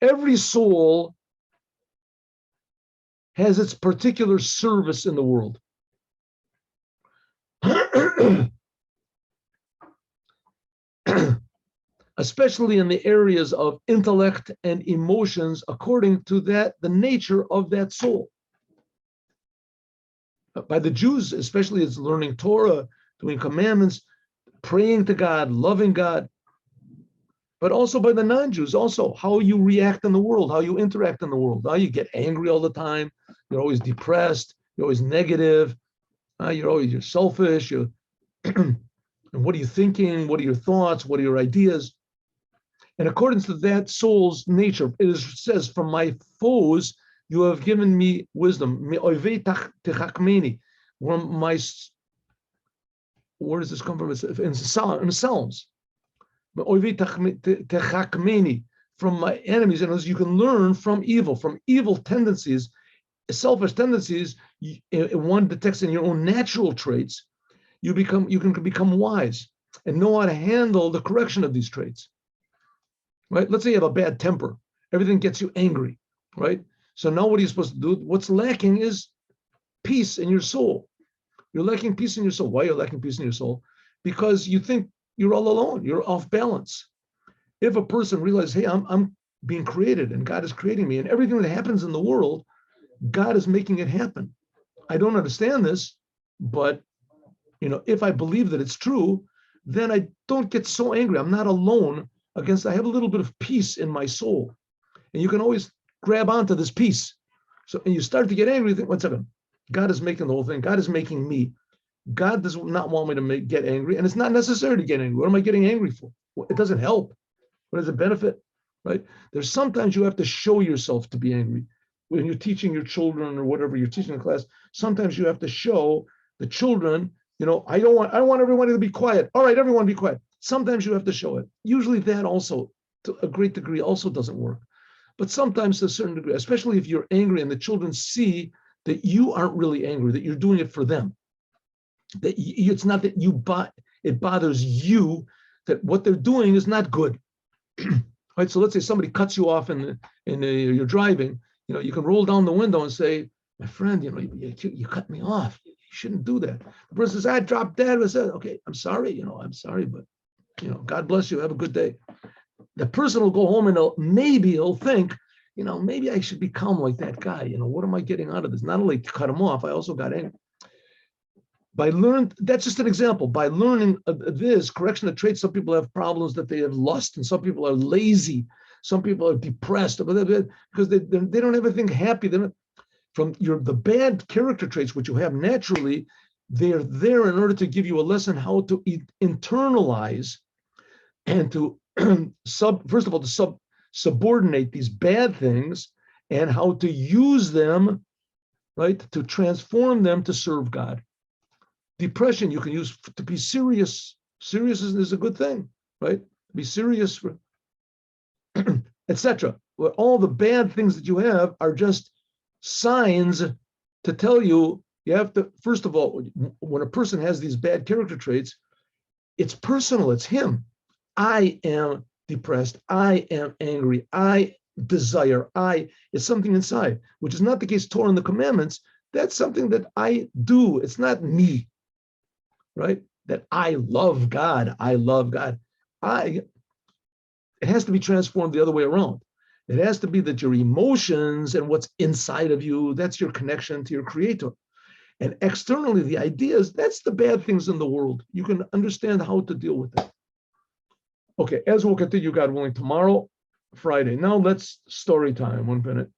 Every soul has its particular service in the world. Especially in the areas of intellect and emotions, according to that, the nature of that soul. By the Jews, especially, it's learning Torah, doing commandments, praying to God, loving God. But also by the non-Jews, also how you react in the world, how you interact in the world. How you get angry all the time, you're always depressed, you're always negative, you're selfish, and what are you thinking? What are your thoughts? What are your ideas? In accordance to that soul's nature, it says, from my foes, you have given me wisdom. From my, where does this come from? In Psalms. From my enemies, and as you can learn from evil tendencies, selfish tendencies, one detects in your own natural traits, you can become wise and know how to handle the correction of these traits. Right? Let's say you have a bad temper. Everything gets you angry, right? So now what are you supposed to do? What's lacking is peace in your soul. You're lacking peace in your soul. Why are you lacking peace in your soul? Because you think you're all alone. You're off balance. If a person realizes, hey, I'm being created and God is creating me, and everything that happens in the world, God is making it happen. I don't understand this, but if I believe that it's true, then I don't get so angry. I'm not alone I have a little bit of peace in my soul. And you can always grab onto this peace. So, and you start to get angry, you think, 1 second, God is making the whole thing. God is making me. God does not want me to get angry, and it's not necessary to get angry. What am I getting angry for? It doesn't help. What does it benefit? Right? There's sometimes you have to show yourself to be angry. When you're teaching your children or whatever you're teaching in class, sometimes you have to show the children, I want everybody to be quiet. All right, everyone be quiet. Sometimes you have to show it. Usually that also, to a great degree, also doesn't work. But sometimes to a certain degree, especially if you're angry and the children see that you aren't really angry, that you're doing it for them. That it's not that it bothers you, that what they're doing is not good. Right? So let's say somebody cuts you off you're driving, you can roll down the window and say, my friend, you cut me off. You shouldn't do that. The person says, I dropped dead. I said, okay, I'm sorry, I'm sorry, but God bless you. Have a good day. The person will go home and he'll think, maybe I should become like that guy. What am I getting out of this? Not only cut him off, I also got angry. That's just an example. By learning this correction of traits, some people have problems that they have lust, and some people are lazy. Some people are depressed because they don't have anything happy. From the bad character traits, which you have naturally, they're there in order to give you a lesson how to internalize and to first of all, to subordinate these bad things and how to use them, right, to transform them to serve God. Depression you can use to be serious. Serious is a good thing, right? Be serious, etc. Well, all the bad things that you have are just signs to tell you have to, first of all, when a person has these bad character traits, it's personal, it's him. I am depressed, I am angry, I desire, it's something inside, which is not the case Torah and the commandments. That's something that I do. It's not me, right? That I love God. It has to be transformed the other way around. It has to be that your emotions and what's inside of you, that's your connection to your creator. And externally, the ideas, that's the bad things in the world. You can understand how to deal with it. Okay, as we'll continue, God willing, tomorrow, Friday. Now let's story time, 1 minute.